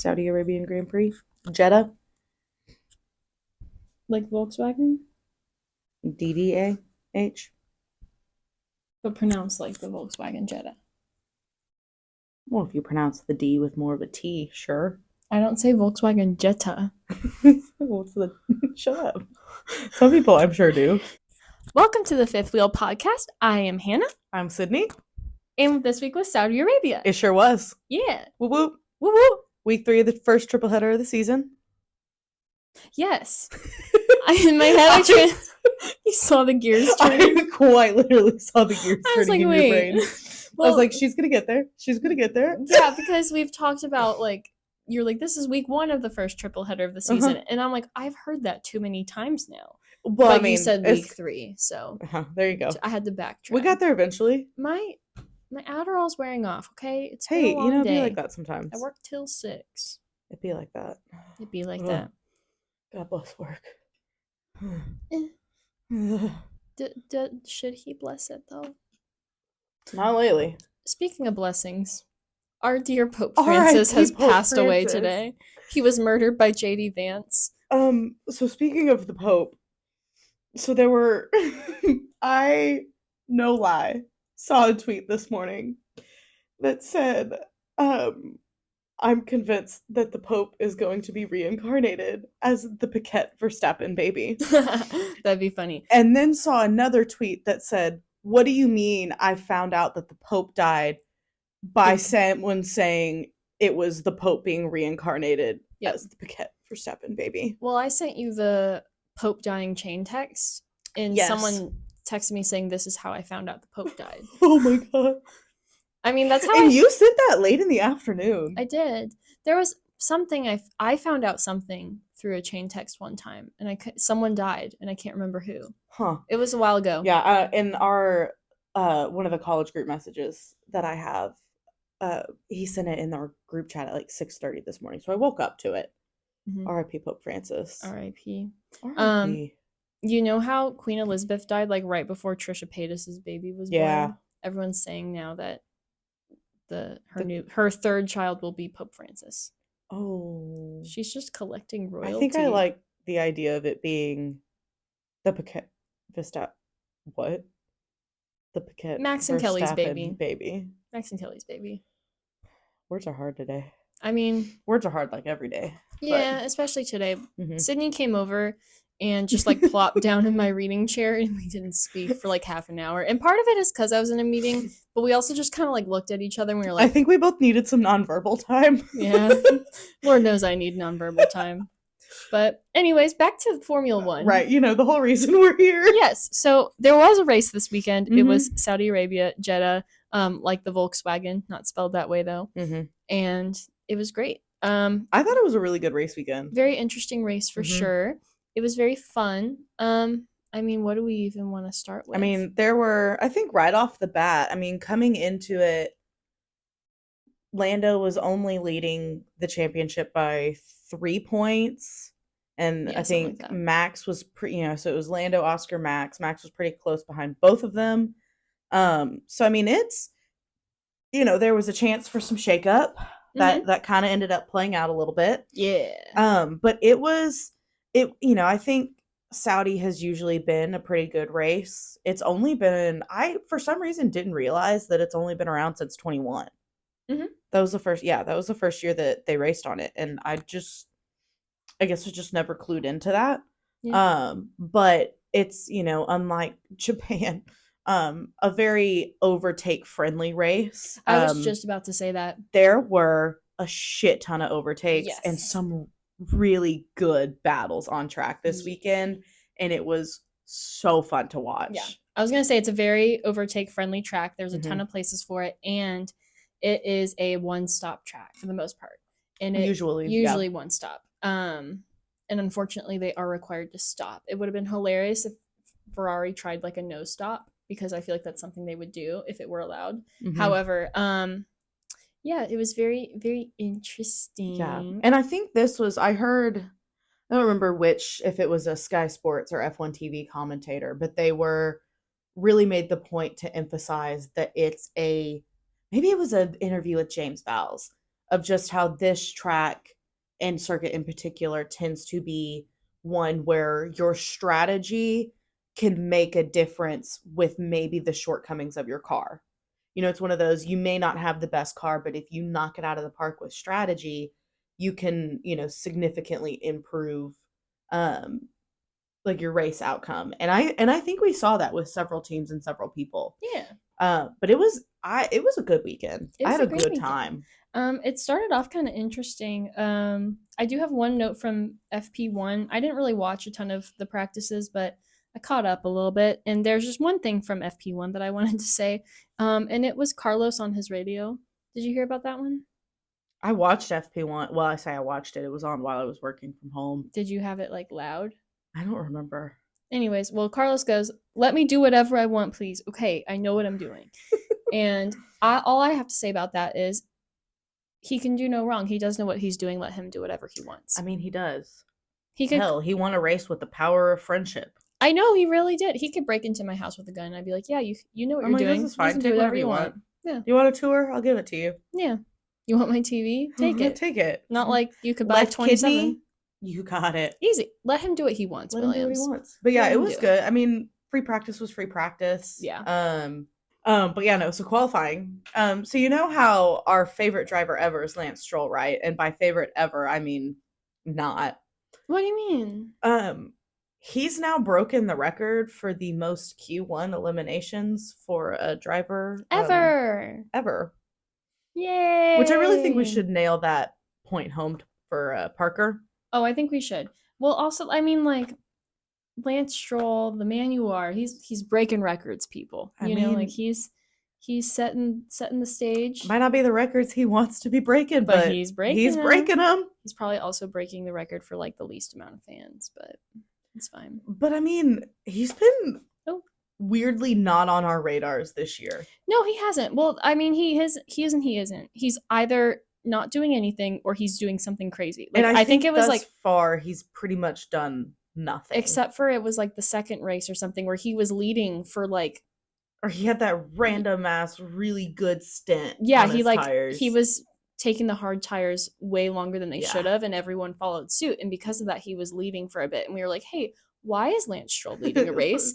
Saudi Arabian Grand Prix. Jeddah. Like Volkswagen? DDAH. But pronounced like the Volkswagen Jetta. Well, if you pronounce the D with more of a T, sure. I don't say Volkswagen Jetta. What's the... Shut up. Some people, I'm sure, do. Welcome to the Fifth Wheel Podcast. I am Hannah. I'm Sydney. And this week was Saudi Arabia. It sure was. Yeah. Whoop whoop. Woo woo. Week 3 of the first triple header of the season. Yes. In my head, you saw the gears turning. I quite literally saw the gears turning in your brain. Well, I was like, she's going to get there. She's going to get there. Yeah, because we've talked about, you're like, this is week 1 of the first triple header of the season. Uh-huh. And I'm like, I've heard that too many times now. Well, but you said week 3, so. There you go. I had to backtrack. We got there eventually. My Adderall's wearing off, okay? It's hey, been a long day. It'd be like that sometimes. I work till 6. It'd be like that. It'd be like that. God bless work. Should he bless it, though? Not lately. Speaking of blessings, our dear Pope Francis has passed away today. He was murdered by J.D. Vance. So speaking of the Pope, so there were, I, no lie, saw a tweet this morning that said, I'm convinced that the Pope is going to be reincarnated as the F1fth baby. That'd be funny. And then saw another tweet that said, what do you mean I found out that the Pope died by someone saying it was the Pope being reincarnated as the F1fth baby? Well, I sent you the Pope dying chain text, and someone texted me saying this is how I found out the Pope died. Oh my god. I mean, that's how you sent that late in the afternoon. I did. There was something I found out something through a chain text one time, and someone died, and I can't remember who. Huh. It was a while ago. Yeah, in our one of the college group messages that I have, he sent it in our group chat at like 6:30 this morning. So I woke up to it. Mm-hmm. R.I.P. Pope Francis. R.I.P. R.I.P. You know how Queen Elizabeth died like right before Trisha Paytas's baby was born? Everyone's saying now that her third child will be Pope Francis. Oh. She's just collecting royalty. I think I like the idea of it being the Vista. What? The Max and Kelly's baby. Max and Kelly's baby. Words are hard today. I mean, words are hard like every day. Yeah, especially today. Mm-hmm. Sydney came over and just like plopped down in my reading chair, and we didn't speak for like half an hour. And part of it is because I was in a meeting, but we also just kind of like looked at each other and we were like, I think we both needed some nonverbal time. Yeah. Lord knows I need nonverbal time. But anyways, back to Formula 1. Right. You know, the whole reason we're here. Yes. So there was a race this weekend. Mm-hmm. It was Saudi Arabia, Jeddah, like the Volkswagen, not spelled that way though. Mm-hmm. And it was great. I thought it was a really good race weekend. Very interesting race for sure. It was very fun. I mean, what do we even want to start with? I mean, there were, I think right off the bat, I mean, coming into it, Lando was only leading the championship by 3 points. And I think like Max was so it was Lando, Oscar, Max. Max was pretty close behind both of them. So I mean, it's, there was a chance for some shakeup that kind of ended up playing out a little bit. Yeah. But I think Saudi has usually been a pretty good race. It's only been, for some reason didn't realize that it's only been around since 21. Mm-hmm. That was the first year that they raced on it. And I guess was just never clued into that. Yeah. But it's, unlike Japan, a very overtake friendly race. I was just about to say that. There were a shit ton of overtakes and some really good battles on track this weekend, and it was so fun to watch. Yeah, I was gonna say it's a very overtake friendly track. There's a ton of places for it, and it is a one-stop track for the most part, and usually one stop. And unfortunately they are required to stop. It would have been hilarious if Ferrari tried like a no stop, because I feel like that's something they would do if it were allowed. However, yeah, it was very, very interesting. Yeah. And I think this was, I don't remember if it was a Sky Sports or F1 TV commentator, but they really made the point to emphasize that maybe it was an interview with James Vowles, of just how this track and circuit in particular tends to be one where your strategy can make a difference with maybe the shortcomings of your car. You know, it's one of those, you may not have the best car, but if you knock it out of the park with strategy, you can, you know, significantly improve like your race outcome. And I think we saw that with several teams and several people. Yeah. But it was a good weekend. I had a good time. It started off kind of interesting. I do have one note from FP1. I didn't really watch a ton of the practices, but I caught up a little bit. And there's just one thing from FP1 that I wanted to say. And it was Carlos on his radio. Did you hear about that one? I watched FP1. Well, I say I watched it. It was on while I was working from home. Did you have it like loud? I don't remember. Anyways, well, Carlos goes, "Let me do whatever I want, please. Okay, I know what I'm doing." And all I have to say about that is he can do no wrong. He does know what he's doing. Let him do whatever he wants. I mean, he does. Hell, he won a race with the power of friendship. I know, he really did. He could break into my house with a gun. I'd be like, yeah, you know what you're doing. This is fine. Take whatever you want. Yeah. You want a tour? I'll give it to you. Yeah. You want my TV? Take it. Take it. Not like you could buy 27. Kidney? You got it. Easy. Let him do what he wants, Let him do what he wants. But yeah, it was good. I mean, free practice was free practice. Yeah. But yeah, no, so qualifying. So you know how our favorite driver ever is Lance Stroll, right? And by favorite ever, I mean not. What do you mean? He's now broken the record for the most Q1 eliminations for a driver ever. Yay! Which I really think we should nail that point home for Parker. Oh, I think we should. Well, also, I mean, like, Lance Stroll, the man you are, he's breaking records, people. You know, like he's setting the stage. Might not be the records he wants to be breaking, but he's breaking them. He's probably also breaking the record for like the least amount of fans, but it's fine. But I mean, he's been weirdly not on our radars this year. No, he hasn't. Well, I mean, he isn't. He's either not doing anything or he's doing something crazy. Like, and I think it was like far he's pretty much done nothing. Except for it was like the second race or something where he was leading for like, or he had that random ass really good stint. Yeah, on his tires. He was taking the hard tires way longer than they should have, and everyone followed suit. And because of that, he was leading for a bit. And we were like, hey, why is Lance Stroll leading a race?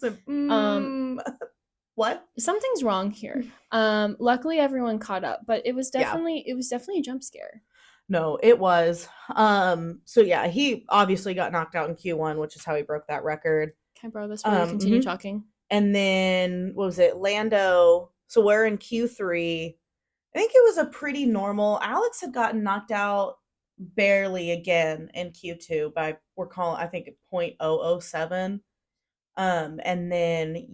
What? Something's wrong here. Luckily everyone caught up, but it was definitely a jump scare. No, it was. So yeah, he obviously got knocked out in Q1, which is how he broke that record. Can I borrow this while you continue talking? And then what was it? Lando. So we're in Q3. I think it was a pretty normal. Alex had gotten knocked out barely again in Q2 by I think 0.007. And then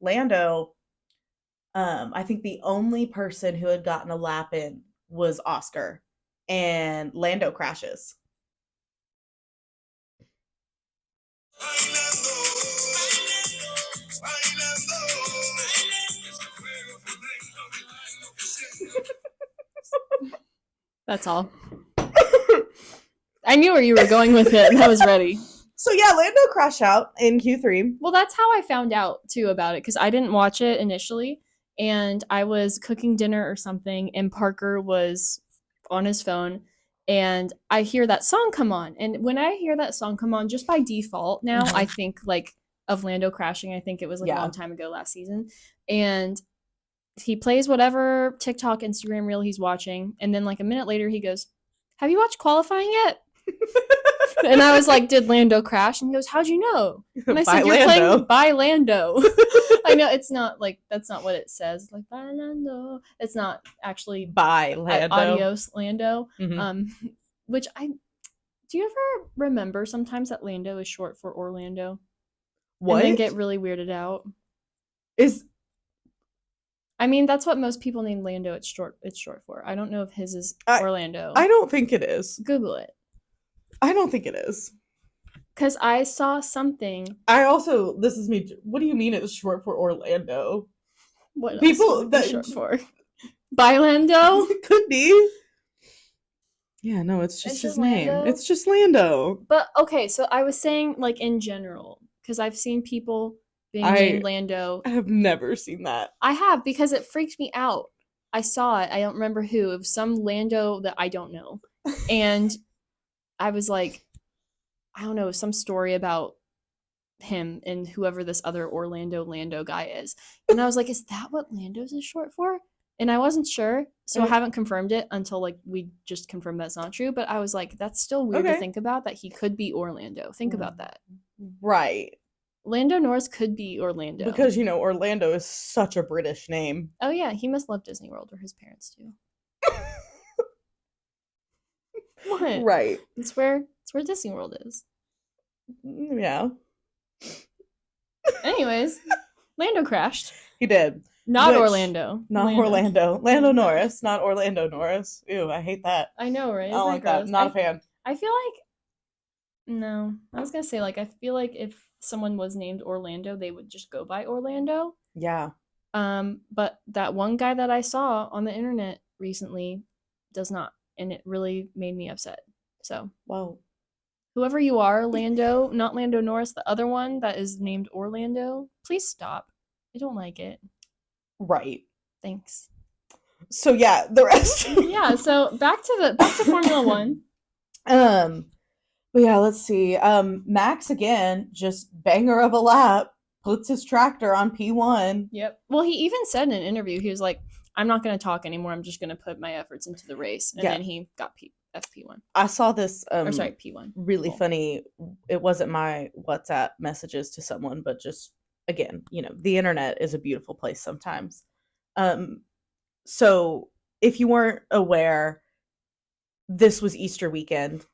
Lando, I think the only person who had gotten a lap in was Oscar, and Lando crashes. That's all. I knew where you were going with it, and I was ready. So yeah, Lando crashed out in Q3. Well, that's how I found out too about it, because I didn't watch it initially, and I was cooking dinner or something, and Parker was on his phone, and I hear that song come on. And when I hear that song come on, just by default now, I think like of Lando crashing. I think it was like a long time ago last season. And he plays whatever TikTok, Instagram reel he's watching, and then like a minute later he goes, "Have you watched qualifying yet?" And I was like, "Did Lando crash?" And he goes, "How'd you know?" And I said, "You're playing by Lando." I know it's not like, that's not what it says. Like, by Lando. It's not actually by Lando. Adios Lando. Mm-hmm. Do you ever remember sometimes that Lando is short for Orlando? What? And then get really weirded out. I mean, that's what most people name Lando. It's short for. I don't know if his is Orlando. I don't think it is. Google it. I don't think it is. Because I saw something. This is me. What do you mean it's short for Orlando? What people that short for? By Lando? Could be. Yeah, no, it's just his name. Lando? It's just Lando. But okay, so I was saying like in general, because I've seen people being named Lando. I have never seen that. I have, because it freaked me out. I saw it. I don't remember who. It was some Lando that I don't know. And I was like, I don't know, some story about him and whoever this other Lando guy is. And I was like, is that what Lando's is short for? And I wasn't sure. So I haven't confirmed it until like we just confirmed that's not true. But I was like, that's still weird to think about that he could be Orlando. Think about that. Right. Lando Norris could be Orlando. Because, Orlando is such a British name. Oh, yeah. He must love Disney World, or his parents do. What? Right. It's where Disney World is. Yeah. Anyways, Lando crashed. He did. Not Orlando. Not Orlando. Lando Norris, not Orlando Norris. Ew, I hate that. I know, right? I don't like that. Not a fan. I feel like... No. I was going to say, like, I feel like if someone was named Orlando, they would just go by Orlando. Yeah. But that one guy that I saw on the internet recently does not. And it really made me upset. So... Whoa. Whoever you are, Lando, not Lando Norris, the other one that is named Orlando, please stop. I don't like it. Right. Thanks. So yeah, the rest. Yeah, so back to Formula 1. But yeah, let's see. Max again, just banger of a lap, puts his tractor on P1. Yep. Well, he even said in an interview, he was like, I'm not going to talk anymore. I'm just going to put my efforts into the race. And then he got FP1. I saw this P1. Really funny. It wasn't my WhatsApp messages to someone, but just again, the internet is a beautiful place sometimes. So if you weren't aware, this was Easter weekend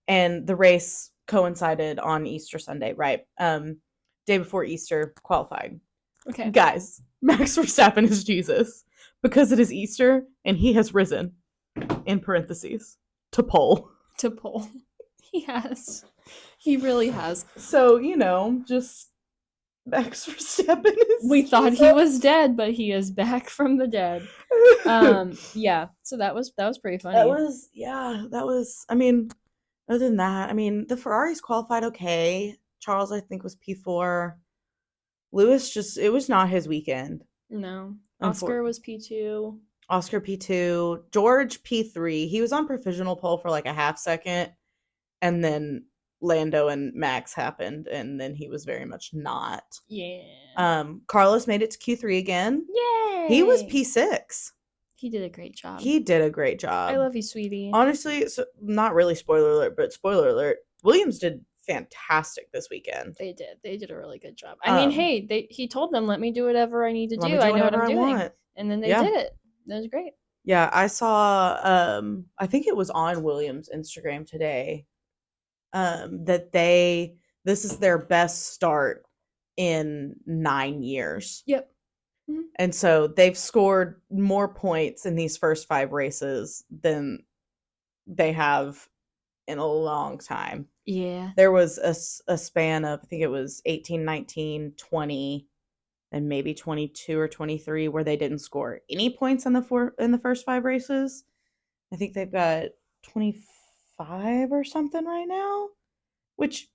and the race coincided on Easter Sunday, right? Day before Easter qualifying. Okay. Guys, Max Verstappen is Jesus because it is Easter and he has risen, in parentheses, to pole. To pole. He has. He really has. So, just Max Verstappen is We thought he was dead, but he is back from the dead. Yeah. So that was pretty funny. That was, other than that, the Ferraris qualified okay. Charles, I think, was P4. Lewis it was not his weekend. No. Oscar was P2. Oscar P2, George P3. He was on provisional pole for like a half second, and then Lando and Max happened, and then he was very much not. Yeah. Carlos made it to Q3 again. Yay! He was P6. He did a great job. I love you, sweetie. Honestly, so not really spoiler alert, but spoiler alert, Williams did fantastic this weekend. They did a really good job. He told them, let me do whatever I need to do. I know what I'm doing. And then they did it. That was great. Yeah, I saw, I think it was on Williams' Instagram today, that this is their best start in 9 years. Yep. Mm-hmm. And so they've scored more points in these first 5 races than they have in a long time. Yeah. There was a span of, I think it was 18, 19, 20, and maybe 22 or 23 where they didn't score any points in the first 5 races. I think they've got 25 or something right now, which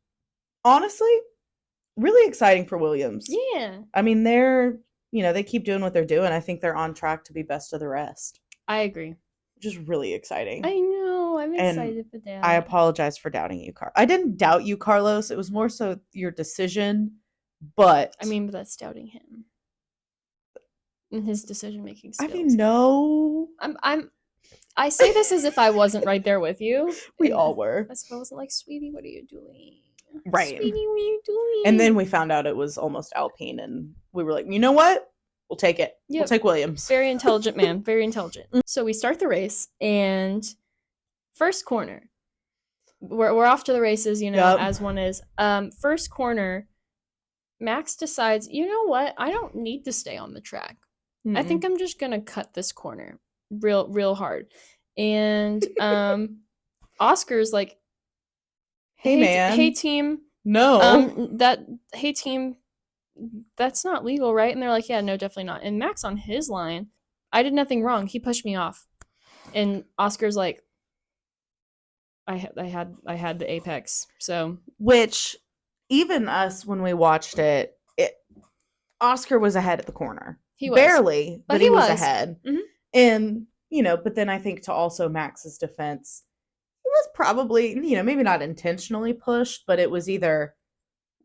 honestly, really exciting for Williams. Yeah. They're, they keep doing what they're doing. I think they're on track to be best of the rest. I agree. Which is really exciting. I know. I'm excited for that. I apologize for doubting you, I didn't doubt you, Carlos. It was more so your decision, but... but that's doubting him. And his decision-making skills. No. I say this as if I wasn't right there with you. We all were. I wasn't like, sweetie, what are you doing? Right. Sweetie, what are you doing? And then we found out it was almost Alpine, and we were like, you know what? We'll take it. Yep. We'll take Williams. Very intelligent man. Very intelligent. So we start the race, and first corner. We're off to the races, as one is. First corner, Max decides, you know what? I don't need to stay on the track. Mm-mm. I think I'm just going to cut this corner real hard. And Oscar's like, hey man. Hey, team. No. Hey, team. That's not legal, right? And they're like, yeah, no, definitely not. And Max on his line, I did nothing wrong. He pushed me off. And Oscar's like, I had the apex. So, which even us, when we watched it, Oscar was ahead at the corner. He was. Barely, but he was ahead. Mm-hmm. And, but then I think to also Max's defense, it was probably, maybe not intentionally pushed, but it was either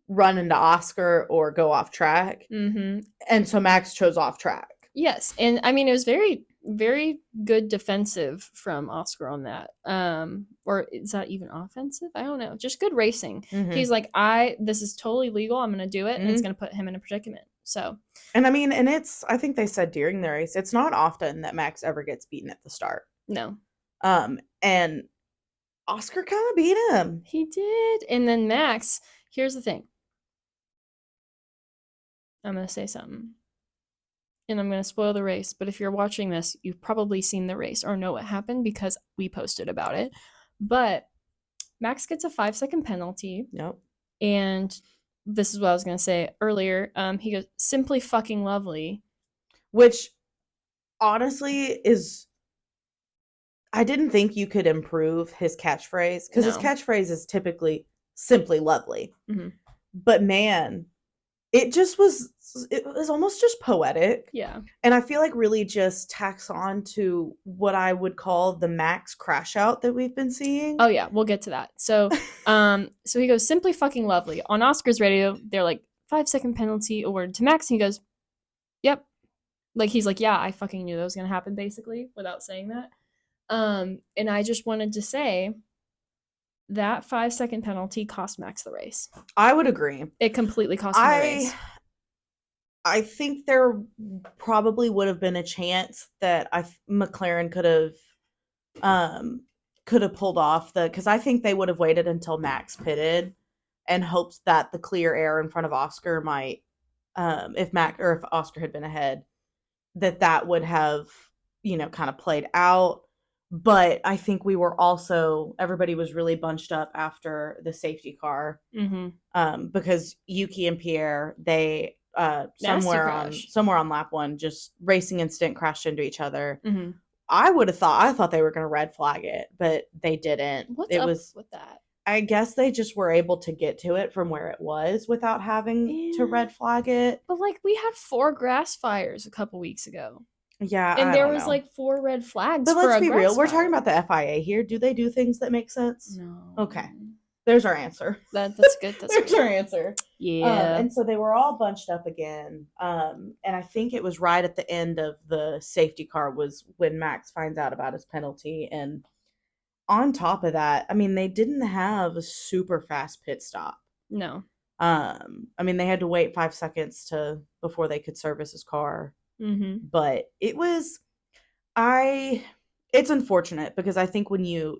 run into Oscar or go off track. Mm-hmm. And so Max chose off track. Yes. And I mean, it was very, very good defensive from Oscar on that. Or is that even offensive? I don't know. Just good racing. Mm-hmm. He's like, this is totally legal. I'm going to do it. Mm-hmm. And it's going to put him in a predicament. So. And I mean, I think they said during the race, it's not often that Max ever gets beaten at the start. No. And Oscar kind of beat him. He did. And then Max, here's the thing. I'm going to say something. And I'm going to spoil the race. But if you're watching this, you've probably seen the race or know what happened because we posted about it. But Max gets a 5-second penalty. Yep. And this is what I was going to say earlier. He goes, simply fucking lovely. Which, honestly, is... I didn't think you could improve his catchphrase. Because his catchphrase is typically simply lovely. Mm-hmm. But man... It was almost just poetic. Yeah. And I feel like really just tacks on to what I would call the Max crash out that we've been seeing. Oh yeah, we'll get to that. So so he goes, simply fucking lovely. On Oscar's radio, they're like, 5-second penalty awarded to Max, and he goes, yep. Like he's like, yeah, I fucking knew that was gonna happen, basically, without saying that. And I just wanted to say that 5-second penalty cost Max the race. I would agree. It completely cost him the race. I think there probably would have been a chance that McLaren could have pulled off because I think they would have waited until Max pitted and hoped that the clear air in front of Oscar might, if Oscar had been ahead, that would have, kind of played out. But I think everybody was really bunched up after the safety car. Mm-hmm. Because Yuki and Pierre, they somewhere on lap 1, just racing incident, crashed into each other. Mm-hmm. I thought they were going to red flag it, but they didn't. What's up with that? I guess they just were able to get to it from where it was without having to red flag it. But we had 4 grass fires a couple weeks ago. Yeah, and there was 4 red flags. But let's be real, we're talking about the FIA here. Do they do things that make sense? No. Okay, there's our answer. That's good. There's our answer. Yeah. And so they were all bunched up again. And I think it was right at the end of the safety car was when Max finds out about his penalty. And on top of that, I mean, they didn't have a super fast pit stop. No. I mean, they had to wait 5 seconds before they could service his car. Mm-hmm. But it was, it's unfortunate because I think when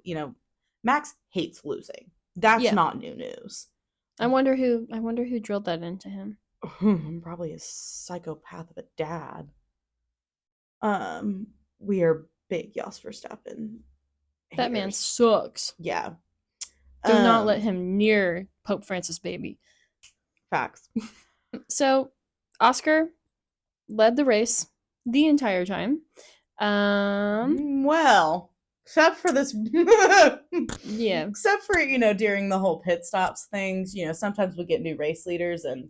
Max hates losing. That's not new news. I wonder who drilled that into him. Probably a psychopath of a dad. We are big Jos Verstappen. That man sucks. Yeah. Do not let him near Pope Francis, baby. Facts. So, Oscar led the race the entire time. Well, except for this. Yeah. Except for, during the whole pit stops things, sometimes we get new race leaders and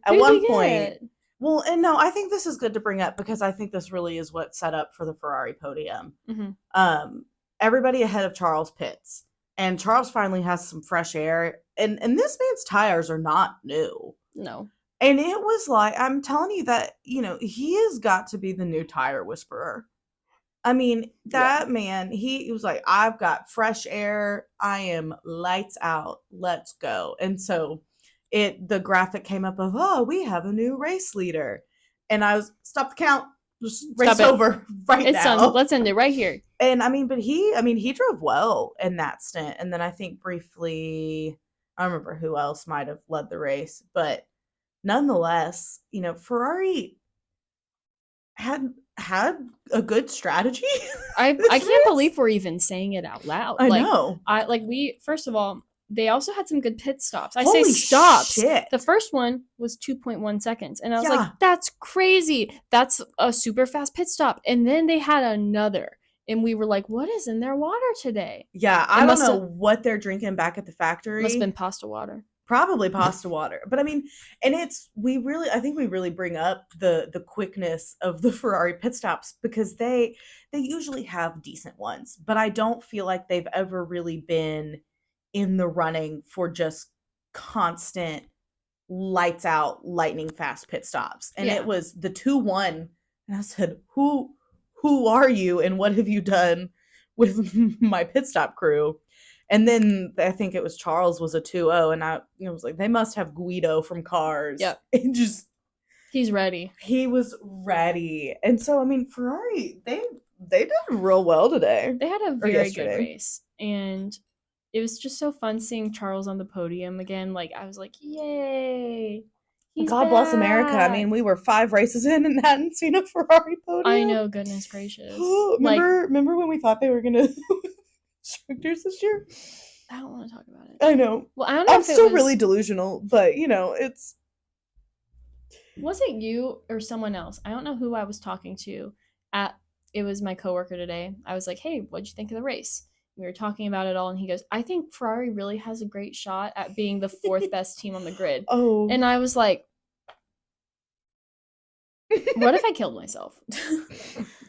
at one point. Well, and no, I think this is good to bring up because I think this really is what set up for the Ferrari podium. Mm-hmm. Everybody ahead of Charles pits, and Charles finally has some fresh air, and this man's tires are not new. No. And it was I'm telling you that, he has got to be the new tire whisperer. I mean, that man, he was like, I've got fresh air. I am lights out. Let's go. And so the graphic came up of, we have a new race leader. And I was, stop the count. Just race over right now. It's done. Let's end it right here. And he drove well in that stint. And then I think briefly, I don't remember who else might have led the race, but nonetheless, Ferrari had a good strategy. I can't believe we're even saying it out loud. I know. First of all, they also had some good pit stops. Holy say stops. Shit. The first one was 2.1 seconds. And I was like, that's crazy. That's a super fast pit stop. And then they had another. And we were like, what is in their water today? Yeah, I don't know what they're drinking back at the factory. Must have been pasta water. Probably pasta water. But I mean, and I think we really bring up the quickness of the Ferrari pit stops because they usually have decent ones, but I don't feel like they've ever really been in the running for just constant lights out, lightning fast pit stops. And it was the 2-1, and I said, who are you and what have you done with my pit stop crew? And then I think it was Charles was a 2-0, and I was like, they must have Guido from Cars. Yep. And just he's ready. He was ready. And so I mean, Ferrari, they did real well today. They had a very good race. And it was just so fun seeing Charles on the podium again. Like, I was like, yay. God bless America. I mean, we were 5 races in and hadn't seen a Ferrari podium. I know, goodness gracious. Remember when we thought they were going to instructors this year? I don't want to talk about it. I know. Well, I don't know. I'm still really delusional, but it's. Was it you or someone else? I don't know who I was talking to. It was my coworker today. I was like, "Hey, what'd you think of the race?" We were talking about it all, and he goes, "I think Ferrari really has a great shot at being the 4th best team on the grid." Oh. And I was like, "What if I killed myself?"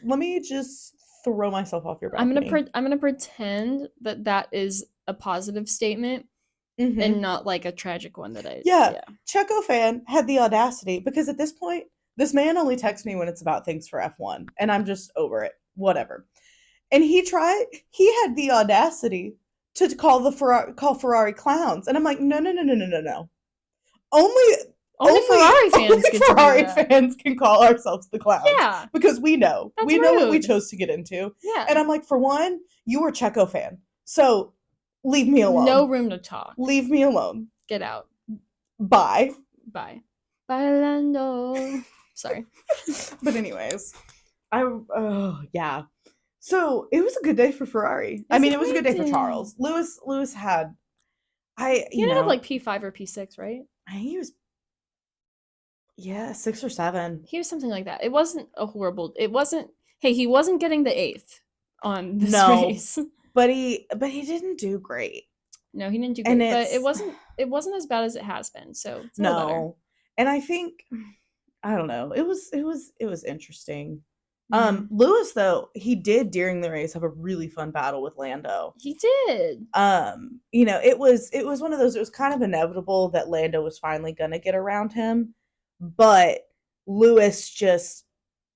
Let me just throw myself off your balcony. I'm gonna pretend that is a positive statement and not like a tragic one that I. Yeah. Checo fan had the audacity, because at this point, this man only texts me when it's about things for F1, and I'm just over it. Whatever. And he had the audacity to call Ferrari clowns, and I'm like, no. Only Ferrari fans can call ourselves the clowns. Yeah. Because we know. We know what we chose to get into. Yeah. And I'm like, for one, you were Checo fan. So leave me alone. No room to talk. Leave me alone. Get out. Bye. Bye, Lando. Sorry. But anyways, yeah. So it was a good day for Ferrari. It was a good day for Charles. Lewis had, he ended up like P5 or P6, right? I think he was, 6 or 7. He was something like that. It wasn't he wasn't getting the 8th on this race. But he didn't do great. No, he didn't do great. But it wasn't as bad as it has been. So it's a little better. And I think, I don't know. It was interesting. Lewis, though, he did during the race have a really fun battle with Lando. He did. It was one of those, it was kind of inevitable that Lando was finally gonna get around him, but Lewis just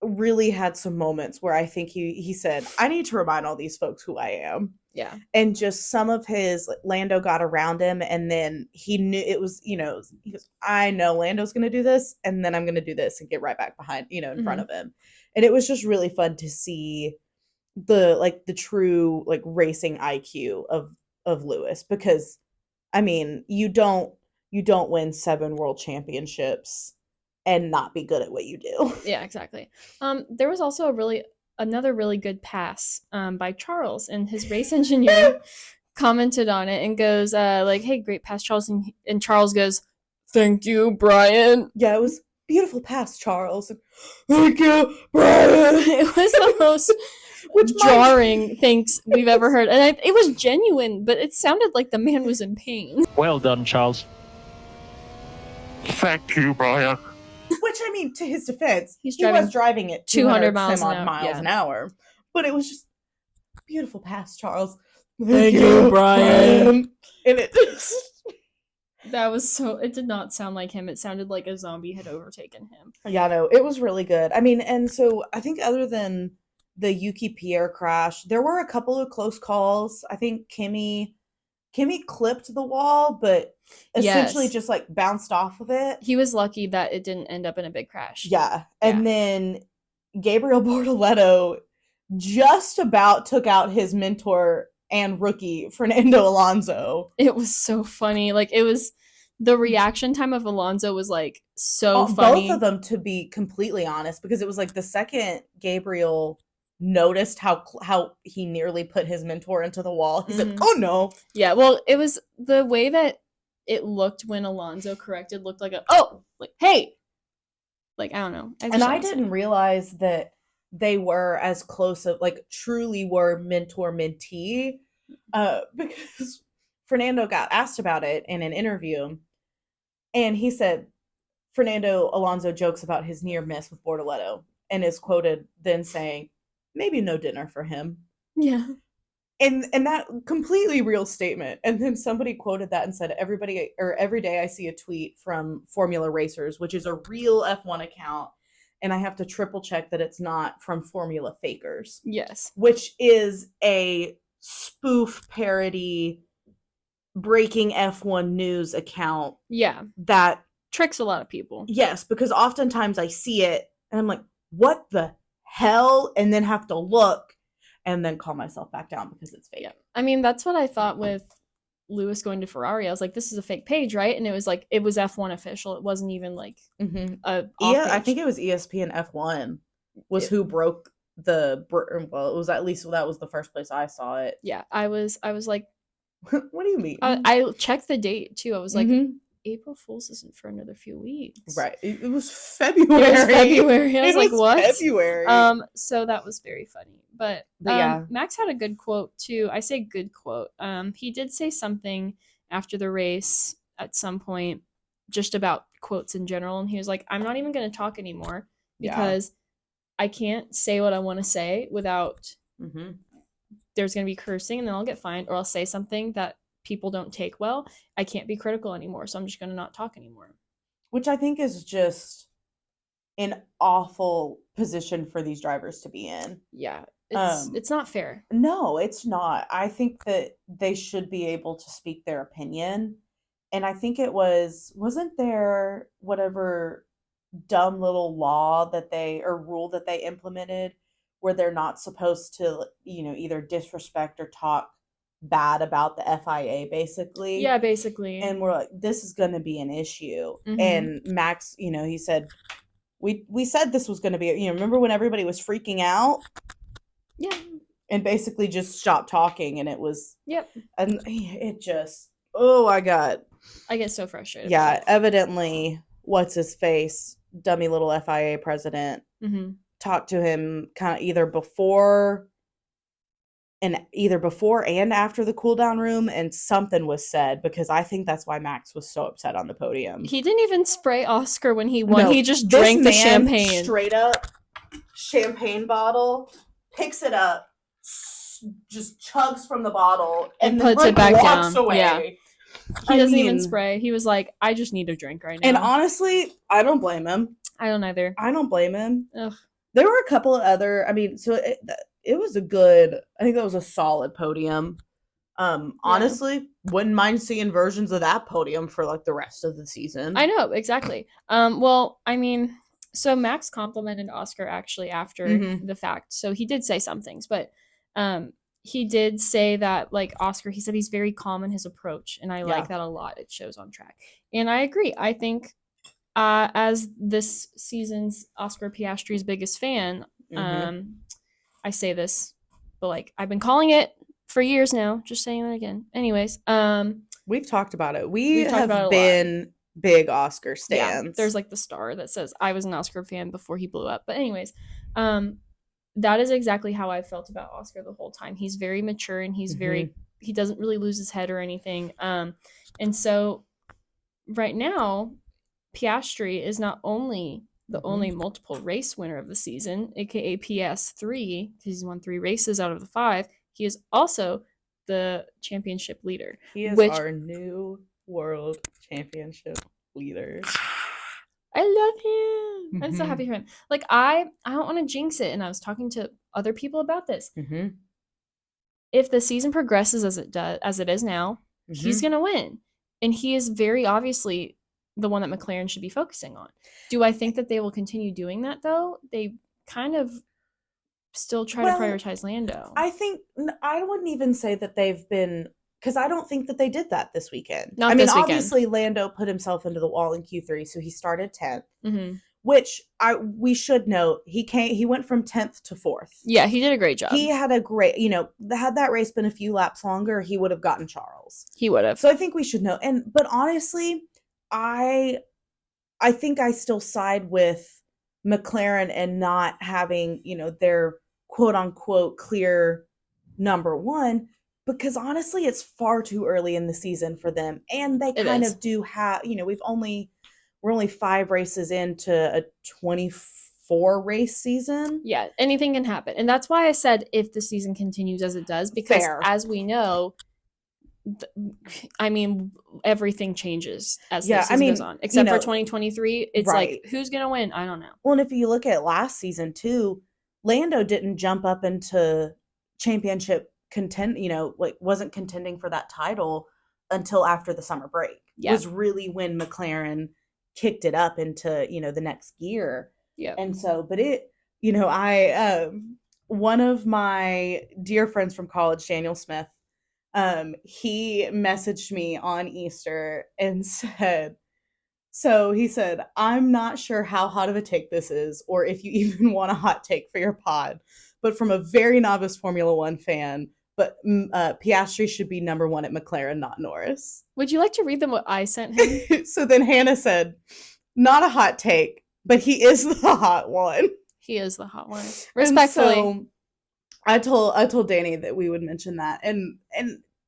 really had some moments where I think he said, I need to remind all these folks who I am. Yeah. And just some of his, Lando got around him, and then he knew it was, he goes, I know Lando's going to do this, and then I'm going to do this and get right back behind, in front of him. And it was just really fun to see the true, racing IQ of Lewis, because, you don't win 7 world championships and not be good at what you do. Yeah, exactly. There was also another really good pass by Charles, and his race engineer commented on it and goes hey, great pass, Charles. And Charles goes, thank you, Brian. Yeah, it was beautiful pass, Charles. Thank you, Brian. It was the most jarring things we've ever heard, and it was genuine, but it sounded like the man was in pain. Well done, Charles. Thank you, Brian. Which, to his defense, he was driving at 200 miles an hour. But it was just beautiful pass, Charles. Thank you, Brian. And it it did not sound like him. It sounded like a zombie had overtaken him. Yeah, no, it was really good. And so I think other than the Yuki Pierre crash, there were a couple of close calls. I think Kimi clipped the wall, but essentially just bounced off of it. He was lucky that it didn't end up in a big crash. Yeah. And then Gabriel Bortoleto just about took out his mentor and rookie, Fernando Alonso. It was so funny. The reaction time of Alonso was so funny. Both of them, to be completely honest, because it was the second Gabriel noticed how he nearly put his mentor into the wall, he said, oh no. Yeah, well, it was the way that it looked when Alonso corrected, looked like hey, I don't know. I didn't realize that they were as close of truly were mentor mentee, because Fernando got asked about it in an interview, And he said, Fernando Alonso jokes about his near miss with Bortoleto and is quoted then saying, maybe no dinner for him. Yeah. And that completely real statement. And then somebody quoted that and said, every day I see a tweet from Formula Racers, which is a real F1 account, and I have to triple check that it's not from Formula Fakers. Yes. Which is a spoof parody breaking F1 news account. Yeah. That tricks a lot of people. Yes, because oftentimes I see it and I'm like, what the hell? And then have to look and then calm myself back down because it's fake. Yeah. I mean, that's what I thought with Lewis going to Ferrari. I was like, this is a fake page, right? And it was like, it was F1 official. It wasn't even like I think it was ESPN F1 was who broke the, well, it was at least, that was the first place I saw it. Yeah, I was like, what do you mean? I checked the date too. I was like, April Fool's isn't for another few weeks. Right. It was February. I was like, what? February. So that was very funny. But yeah. Max had a good quote too. I say good quote. He did say something after the race at some point just about quotes in general. And he was like, I'm not even going to talk anymore because I can't say what I want to say without there's going to be cursing and then I'll get fined, or I'll say something that people don't take well. I can't be critical anymore, so I'm just going to not talk anymore. Which I think is just an awful position for these drivers to be in. Yeah, it's not fair. No, it's not. I think that they should be able to speak their opinion. And I think wasn't there whatever dumb little law rule that they implemented where they're not supposed to, either disrespect or talk bad about the FIA, basically. Yeah, basically. And we're like, this is going to be an issue. And Max, he said, we said this was going to be, remember when everybody was freaking out? Yeah. And basically just stopped talking, and it was, yep. And it just, I get so frustrated. Yeah, evidently, what's his face, dummy little FIA president, talked to him kind of either before and after the cool down room, and something was said, because I think that's why Max was so upset on the podium. He didn't even spray Oscar when he won. No, he just drank the champagne. Straight up champagne bottle, picks it up, just chugs from the bottle, and then puts it back walks down. Away. Yeah. He doesn't even spray. He was like, I just need a drink right now. And honestly, I don't blame him. I don't either. I don't blame him. Ugh. There were a couple of other, so it was I think that was a solid podium. Honestly, wouldn't mind seeing versions of that podium for like the rest of the season. I know, exactly. Well, so Max complimented Oscar actually after the fact. So he did say some things, but he did say that, like, Oscar, he said he's very calm in his approach, and I like that a lot. It shows on track. And I agree. I think as this season's Oscar Piastri's biggest fan, I say this, but like I've been calling it for years now, just saying it again. Anyways, we've talked about it. We have been big Oscar stans. Yeah, there's like the star that says I was an Oscar fan before he blew up. But anyways, that is exactly how I felt about Oscar the whole time. He's very mature, and he's he doesn't really lose his head or anything. And so right now, Piastri is not only the only multiple race winner of the season, aka PS3, because he's won 3 races out of the 5. He is also the championship leader. He is our new world championship leader. I love him. I'm so happy for him. Like, I don't want to jinx it, and I was talking to other people about this. If the season progresses as it is now, he's gonna win, and he is very obviously the one that McLaren should be focusing on. Do I think that they will continue doing that, though? They kind of still try to prioritize Lando. I wouldn't even say that they've been, because I don't think that they did that this weekend. Not this weekend. Obviously Lando put himself into the wall in Q3, so he started 10th, which we should note, he went from 10th to 4th. Yeah, he did a great job. He had a great, had that race been a few laps longer, he would have gotten Charles. He would have. So I think we should know. But honestly, I think I still side with McLaren and not having, their quote unquote clear number one, because honestly, it's far too early in the season for them. And they kind of do have, we're only 5 races into a 24 race season. Yeah, anything can happen. And that's why I said if the season continues as it does, because as we know, everything changes as the season goes on. Except for 2023, it's like, who's going to win? I don't know. Well, and if you look at last season too, Lando didn't jump up into championship wasn't contending for that title until after the summer break. Yeah. Was really when McLaren kicked it up into, the next gear. Yeah. And so, but one of my dear friends from college, Daniel Smith, he messaged me on Easter and said, I'm not sure how hot of a take this is, or if you even want a hot take for your pod, but from a very novice Formula One fan, but Piastri should be number 1 at McLaren, not Norris. Would you like to read them what I sent him? So then Hannah said, not a hot take, but he is the hot one. He is the hot one. Respectfully. So I told Danny that we would mention that. And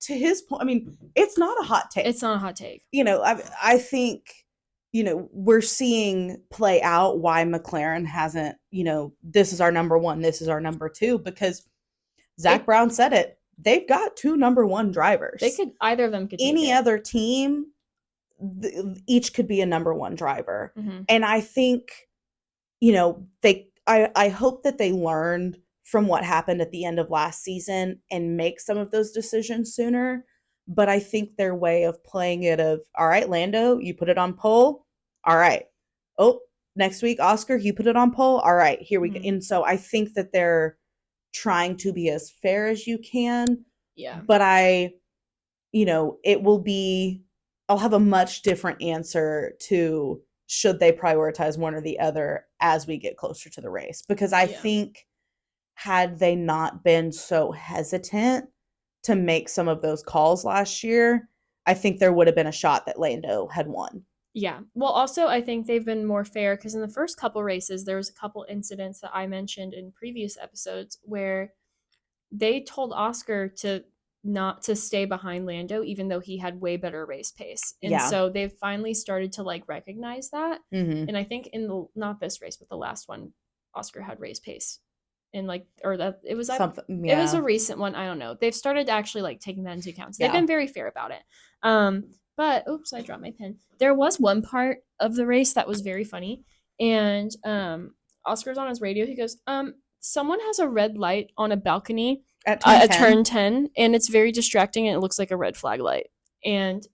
to his point, it's not a hot take. It's not a hot take. I think, we're seeing play out why McLaren hasn't, this is our number 1, this is our number 2, because Zach Brown said it. They've got 2 number 1 drivers. Either of them could. Any other team, each could be a number 1 driver. Mm-hmm. And I think, I hope that they learned from what happened at the end of last season and make some of those decisions sooner. But I think their way of playing it of, all right, Lando, you put it on pole. All right. Oh, next week, Oscar, you put it on pole. All right, here we go. And so I think that they're trying to be as fair as you can. Yeah. But I'll have a much different answer to should they prioritize one or the other as we get closer to the race. Because I think had they not been so hesitant to make some of those calls last year, I think there would have been a shot that Lando had won. Yeah. Well, also, I think they've been more fair because in the first couple races, there was a couple incidents that I mentioned in previous episodes where they told Oscar to not to stay behind Lando, even though he had way better race pace. And so they've finally started to recognize that. Mm-hmm. And I think not this race, but the last one, Oscar had race pace. And it was a recent one. I don't know. They've started actually taking that into account. So they've been very fair about it. But oops, I dropped my pen. There was one part of the race that was very funny. And Oscar's on his radio. He goes, someone has a red light on a balcony at turn 10, and it's very distracting, and it looks like a red flag light. And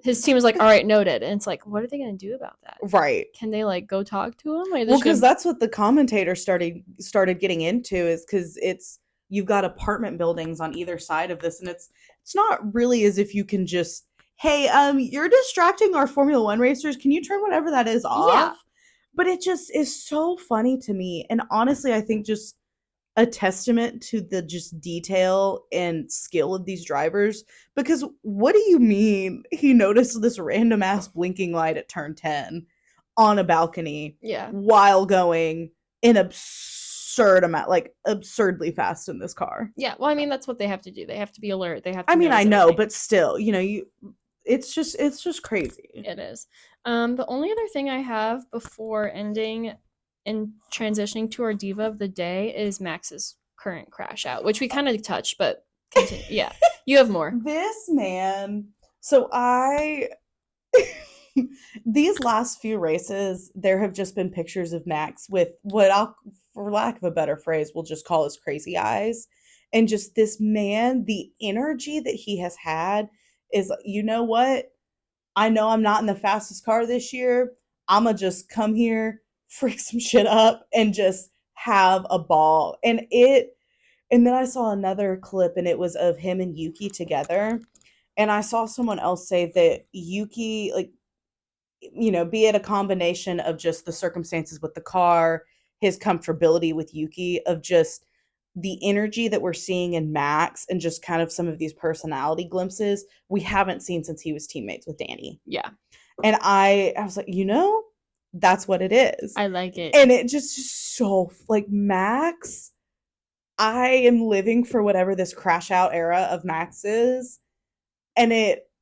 his team is like, all right, noted. And it's like, what are they going to do about that? Right. Can they go talk to him? Well, because that's what the commentator started getting into, is because you've got apartment buildings on either side of this, and it's not really as if you can just, hey, you're distracting our Formula One racers. Can you turn whatever that is off? Yeah. But it just is so funny to me. And honestly, I think just a testament to the just detail and skill of these drivers. Because what do you mean he noticed this random ass blinking light at turn 10 on a balcony while going an absurd amount, absurdly fast in this car? Yeah, well, that's what they have to do. They have to be alert. They have to I know, but still, it's just crazy. It is. The only other thing I have before ending and transitioning to our diva of the day is Max's current crash out, which we kind of touched, but continue. Yeah, you have more. This man. So these last few races, there have just been pictures of Max with what for lack of a better phrase, we'll just call his crazy eyes. And just this man, the energy that he has had is, you know what? I know I'm not in the fastest car this year. I'm going to just come here, freak some shit up, and just have a ball. And then I saw another clip, and it was of him and Yuki together. And I saw someone else say that Yuki, be it a combination of just the circumstances with the car, his comfortability with Yuki, of just the energy that we're seeing in Max, and just kind of some of these personality glimpses we haven't seen since he was teammates with Danny. Yeah. And I was like, that's what it is. I like it. And it just so Max I am living for whatever this crash out era of Max is. And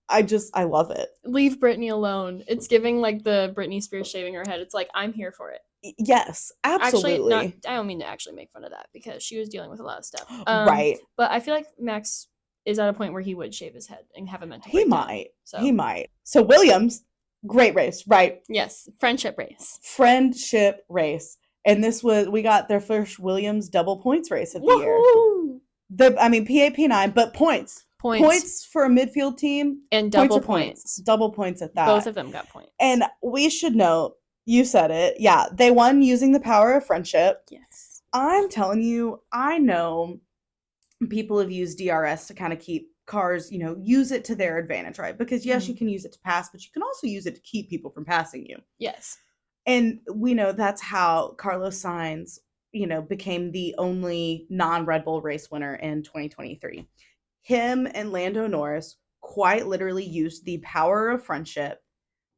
I love it. Leave Britney alone. It's giving like the Britney Spears shaving her head. It's like, I'm here for it. Yes, absolutely. Actually, I don't mean to actually make fun of that because she was dealing with a lot of stuff. Right. But I feel like Max is at a point where he would shave his head and have a mental breakdown. He might. So Williams, great race, right? Yes, friendship race. And we got their first Williams double points race of the year. PAP9, but points. Points for a midfield team. And double points. Double points at that. Both of them got points. And we should note, you said it. Yeah, they won using the power of friendship. Yes. I'm telling you, I know people have used DRS to kind of keep cars, use it to their advantage, right? Because yes, you can use it to pass, but you can also use it to keep people from passing you. Yes. And we know that's how Carlos Sainz, became the only non-Red Bull race winner in 2023. Him and Lando Norris quite literally used the power of friendship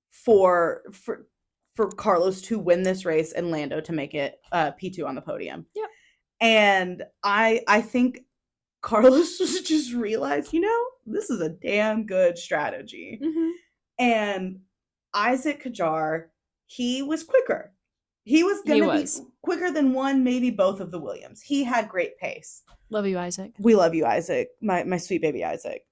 for Carlos to win this race and Lando to make it P2 on the podium. Yeah. And I think Carlos just realized, this is a damn good strategy. Mm-hmm. And Isaac Kajar, he was quicker. He was going to be quicker than one, maybe both of the Williams. He had great pace. Love you, Isaac. We love you, Isaac. My sweet baby Isaac.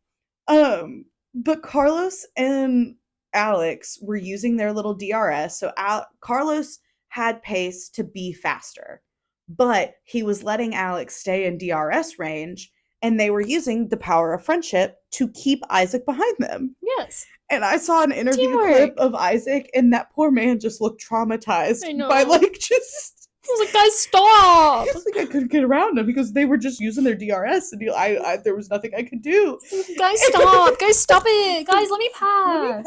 But Carlos and Alex were using their little DRS. So Carlos had pace to be faster, but he was letting Alex stay in DRS range, and they were using the power of friendship to keep Isaac behind them. Yes. And I saw an interview clip of Isaac, and that poor man just looked traumatized by just. I was like, guys, stop! I was like, I couldn't get around them because they were just using their DRS, and there was nothing I could do. Guys, stop! Guys, stop it! Guys, let me pass!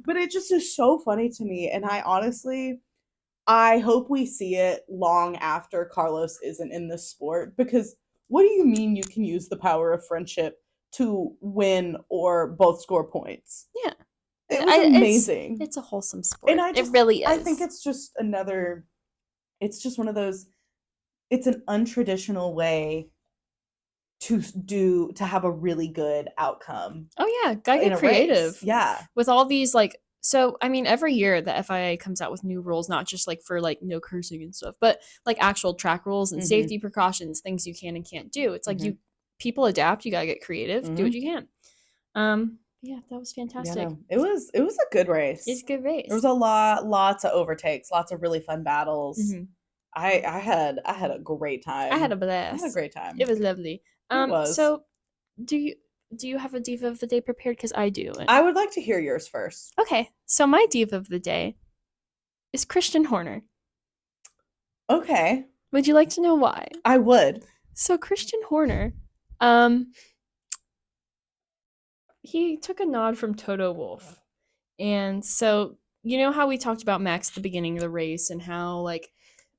But it just is so funny to me, and I hope we see it long after Carlos isn't in this sport, because what do you mean you can use the power of friendship to win or both score points? Yeah. It was amazing. It's a wholesome sport. And it really is. I think it's just it's just one of those, it's an untraditional way to have a really good outcome. Oh yeah, gotta get creative. Race. Yeah. With all these every year the FIA comes out with new rules, not just for no cursing and stuff, but actual track rules and safety precautions, things you can and can't do. It's people adapt, you gotta get creative, do what you can. Yeah, that was fantastic. Yeah, it was a good race. It's a good race. There was lots of overtakes, lots of really fun battles. Mm-hmm. I had a great time. I had a blast. I had a great time. It was lovely. It was. So do you have a diva of the day prepared? Because I do. I would like to hear yours first. Okay, so my diva of the day is Christian Horner. Okay. Would you like to know why? I would. So Christian Horner, he took a nod from Toto Wolff. And so, you know how we talked about Max at the beginning of the race and how,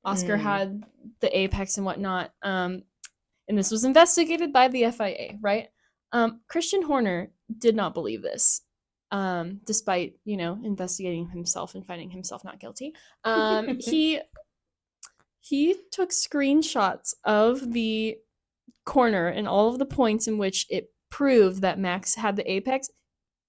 Oscar had the apex and whatnot, and this was investigated by the FIA, right? Christian Horner did not believe this, despite, investigating himself and finding himself not guilty. He took screenshots of the corner and all of the points in which it proved that Max had the apex,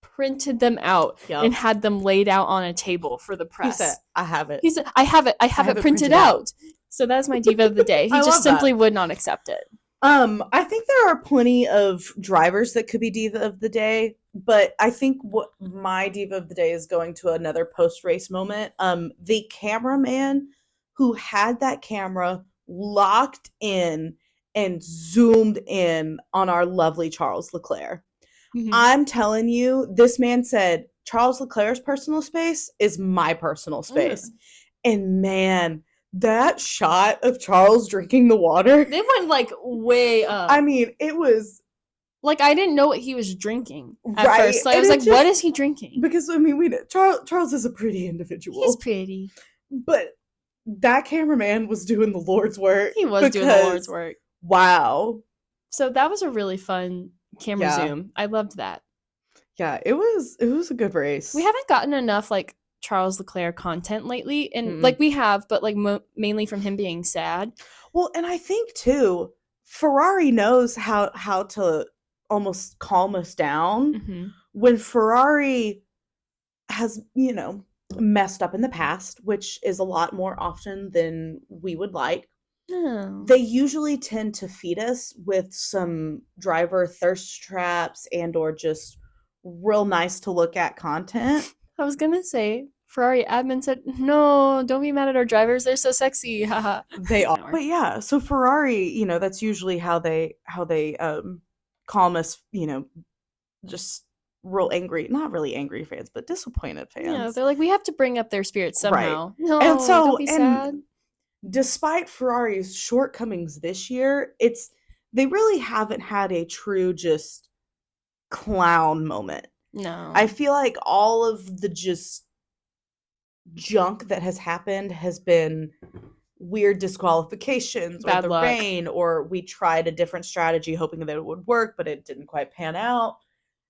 printed them out, and had them laid out on a table for the press. He said, I have it. He said, I have it printed out. So that's my diva of the day. He just simply would not accept it. I think there are plenty of drivers that could be diva of the day, but I think what my diva of the day is going to another post-race moment. The cameraman who had that camera locked in and zoomed in on our lovely Charles Leclerc. Mm-hmm. I'm telling you, this man said, Charles Leclerc's personal space is my personal space. And man, that shot of Charles drinking the water. They went way up. I mean, it was I didn't know what he was drinking at first. I was what is he drinking? Because we Charles is a pretty individual. He's pretty. But that cameraman was doing the Lord's work. He was doing the Lord's work. Wow. So that was a really fun camera zoom. I loved that. Yeah, it was a good race. We haven't gotten enough Charles Leclerc content lately, and we have, but mainly from him being sad. Well, and I think too, Ferrari knows how to almost calm us down when Ferrari has, messed up in the past, which is a lot more often than we would like. Oh. They usually tend to feed us with some driver thirst traps and or just real nice to look at content. I was gonna say, Ferrari admin said, no, don't be mad at our drivers. They're so sexy. Haha. They are. But yeah, so Ferrari, that's usually how they calm us, just real angry, not really angry fans, but disappointed fans. Yeah, they're like, we have to bring up their spirits somehow. Right. No, and so, don't be sad. Despite Ferrari's shortcomings this year, they really haven't had a true just clown moment. No. I feel like all of the just junk that has happened has been weird disqualifications Bad or the luck. rain, or we tried a different strategy hoping that it would work, but it didn't quite pan out.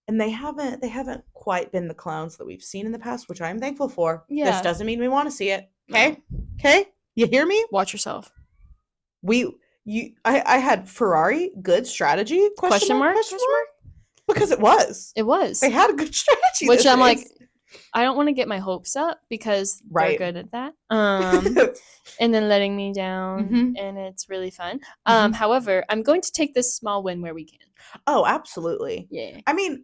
And they haven't quite been the clowns that we've seen in the past, which I'm thankful for. Yeah. This doesn't mean we want to see it. Okay? Okay? You hear me? Watch yourself. I had Ferrari, good strategy? Question mark? Because it was. It was. They had a good strategy. Which I'm like, I don't want to get my hopes up because right. they're good at that. And then letting me down, and it's really fun. However, I'm going to take this small win where we can. Oh, absolutely. Yeah. I mean,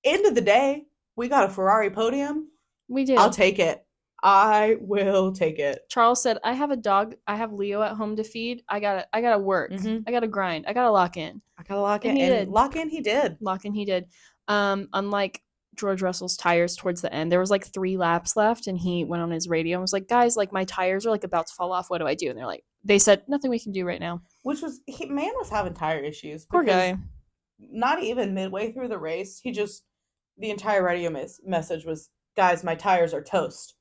end of the day, we got a Ferrari podium. We do. I'll take it. I will take it. Charles said, I have a dog. I have Leo at home to feed. I gotta work. I gotta grind. I gotta lock in. And lock in he did. Lock in he did. Unlike George Russell's tires towards the end, there was like 3 laps left, and he went on his radio and was like, guys, like my tires are like about to fall off. What do I do? And they said, nothing we can do right now. Which was, man was having tire issues. Poor guy. Not even midway through the race, the entire radio message was, guys, my tires are toast.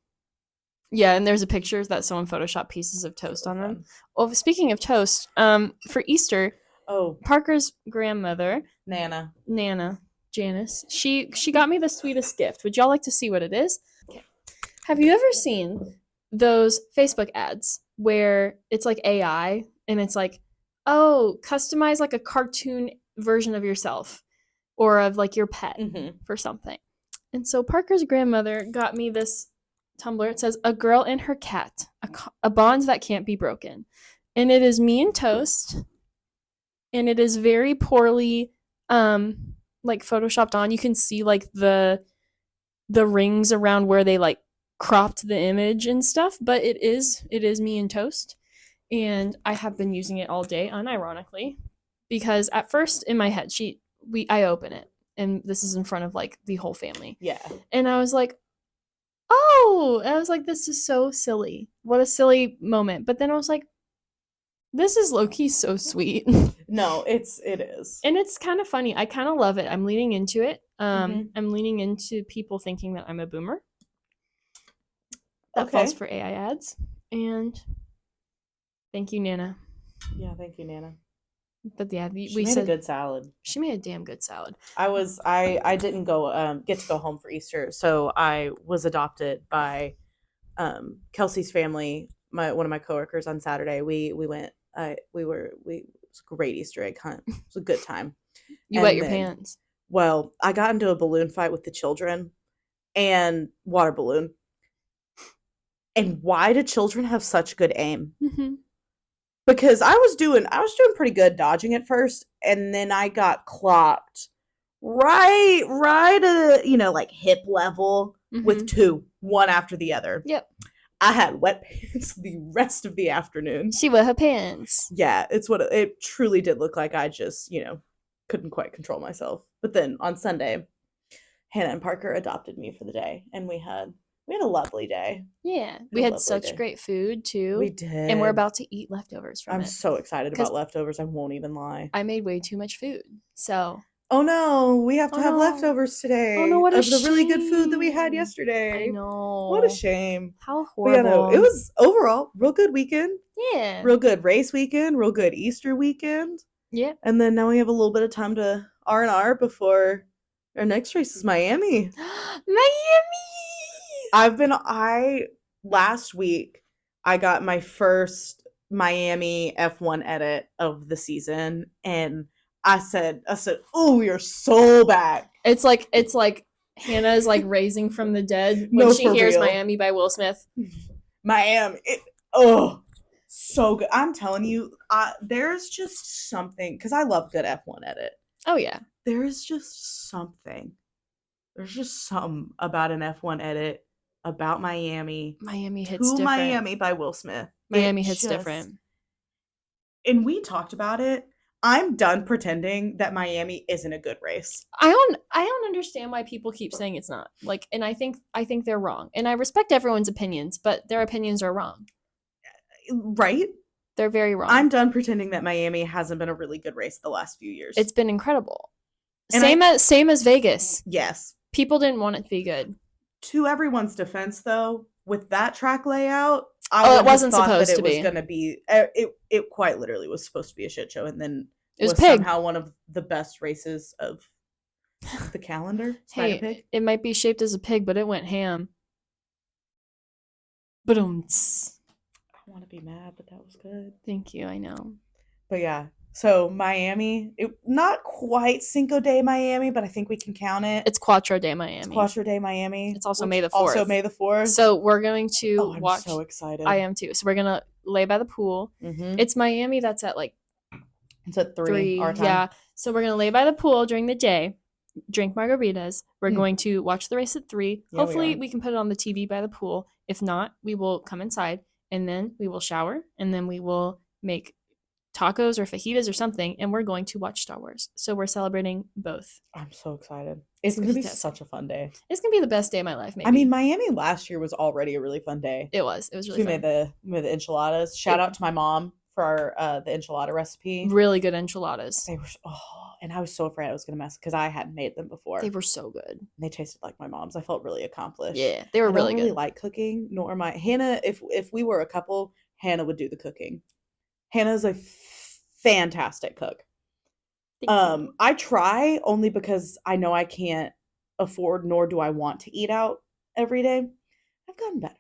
Yeah, and there's a picture that someone photoshopped pieces of toast on them. Well, speaking of toast, for Easter, Parker's grandmother, Nana, Janice, she got me the sweetest gift. Would y'all like to see what it is? Okay. Have you ever seen those Facebook ads where it's like AI and it's like, oh, customize like a cartoon version of yourself or of like your pet for something? And so Parker's grandmother got me this Tumblr. It says, a girl and her cat, a bond that can't be broken. And it is me and Toast. And it is very poorly like photoshopped on. You can see like the rings around where they like cropped the image and stuff, but it is me and Toast. And I have been using it all day, unironically, because at first in my head, I open it and this is in front of like the whole family. Yeah. And I was like, oh, and I was like, this is so silly. What a silly moment. But then I was like, this is low-key so sweet. No, it is. And it's kind of funny. I kind of love it. I'm leaning into it. I'm leaning into people thinking that I'm a boomer. That falls for AI ads. And thank you, Nana. Yeah, thank you, Nana. But yeah, we made a good salad. She made a damn good salad. I didn't go get to go home for Easter, so I was adopted by Kelsey's family. One of my coworkers on Saturday. We went. It was a great Easter egg hunt. It was a good time. You wet your pants. Well, I got into a balloon fight with the children and water balloon. And why do children have such good aim? Because I was doing pretty good dodging at first, and then I got clocked right at like hip level with 2, one after the other. Yep. I had wet pants the rest of the afternoon. She wet her pants. Yeah, it's what it truly did look like. I just, couldn't quite control myself. But then on Sunday, Hannah and Parker adopted me for the day, and we had a lovely day. Yeah, we had such great food too. We did, and we're about to eat leftovers from it. I'm so excited about leftovers. I won't even lie. I made way too much food, so. Oh no, we have to have leftovers today. Oh no, what a shame. Of the really good food that we had yesterday. I know. What a shame. How horrible. It was overall real good weekend. Yeah. Real good race weekend, real good Easter weekend. Yeah. And then now we have a little bit of time to R&R before our next race is Miami. Miami! Last week, I got my first Miami F1 edit of the season, and I said, "Oh, you're so back." It's like Hannah is like raising from the dead when she hears real. Miami by Will Smith. Miami, so good. I'm telling you, there's just something, because I love good F1 edit. Oh yeah, there's just something. There's just something about an F1 edit about Miami. Miami hits different. Miami by Will Smith. Miami hits different. And we talked about it. I'm done pretending that Miami isn't a good race. I don't understand why people keep saying it's not. Like, and I think they're wrong. And I respect everyone's opinions, but their opinions are wrong. Right? They're very wrong. I'm done pretending that Miami hasn't been a really good race the last few years. It's been incredible. And same as Vegas. Yes. People didn't want it to be good. To everyone's defense, though, with that track layout, it wasn't supposed to be. It was going to be. It quite literally was supposed to be a shit show, and then it was somehow one of the best races of the calendar. Hey, it might be shaped as a pig, but it went ham. But I want to be mad, but that was good. Thank you. I know. But yeah. So Miami, not quite Cinco de Miami, but I think we can count it. It's Quattro de Miami. It's also May the 4th. So we're going to watch. I'm so excited. I am too. So we're gonna lay by the pool. Mm-hmm. It's Miami. That's at like. It's at 3 our time. Yeah. So we're gonna lay by the pool during the day, drink margaritas. We're going to watch the race at 3. Yeah, hopefully we can put it on the TV by the pool. If not, we will come inside and then we will shower and then we will make tacos or fajitas or something, and we're going to watch Star Wars. So we're celebrating both. I'm so excited. It's going to be such a fun day. It's going to be the best day of my life, maybe. I mean, Miami last year was already a really fun day. It was really fun. We made the enchiladas. Shout out to my mom for the enchilada recipe. Really good enchiladas. They were, and I was so afraid I was going to mess because I hadn't made them before. They were so good. They tasted like my mom's. I felt really accomplished. Yeah, they were really good. I don't really like cooking, nor am I. Hannah, if we were a couple, Hannah would do the cooking. Hannah's a fantastic cook. I try only because I know I can't afford, nor do I want to eat out every day. I've gotten better.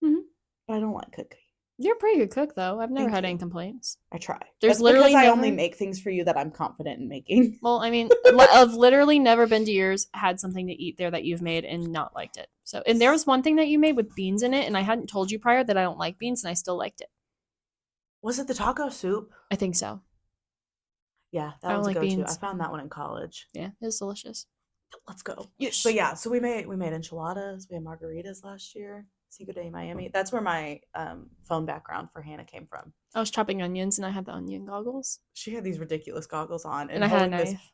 Mm-hmm. But I don't like cooking. You're a pretty good cook, though. I've never had any complaints. I try. There's literally I only make things for you that I'm confident in making. Well, I mean, I've literally never been to yours, had something to eat there that you've made and not liked it. So, and there was one thing that you made with beans in it, and I hadn't told you prior that I don't like beans, and I still liked it. Was it the taco soup? I think so. Yeah, that was a go-to. I found that one in college. Yeah, it was delicious. Let's go. Yes. But yeah, so we made enchiladas. We had margaritas last year. Cinco de Miami. That's where my phone background for Hannah came from. I was chopping onions and I had the onion goggles. She had these ridiculous goggles on. And I had a knife.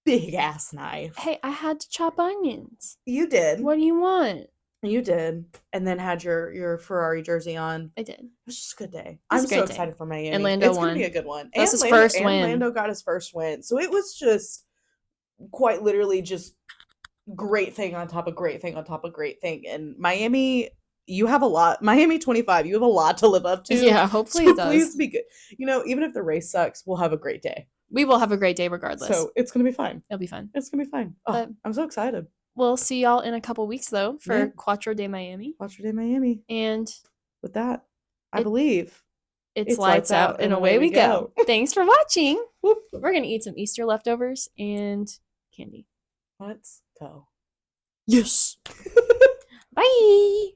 Big ass knife. Hey, I had to chop onions. You did. What do you want? You did. And then had your Ferrari jersey on. I did. It was just a good day. I'm so excited for Miami. And Lando won. It's going to be a good one. That's his first win. And Lando got his first win. So it was just quite literally just great thing on top of great thing on top of great thing. And Miami, you have a lot. Miami 25, you have a lot to live up to. Yeah, hopefully it does. Please be good. Even if the race sucks, we'll have a great day. We will have a great day regardless. So it's going to be fine. It'll be fun. It's going to be fine. Oh, I'm so excited. We'll see y'all in a couple weeks, though, for Quattro de Miami. Quattro de Miami. And with that, I believe it's lights out and away we go. Thanks for watching. We're going to eat some Easter leftovers and candy. Let's go. Yes. Bye.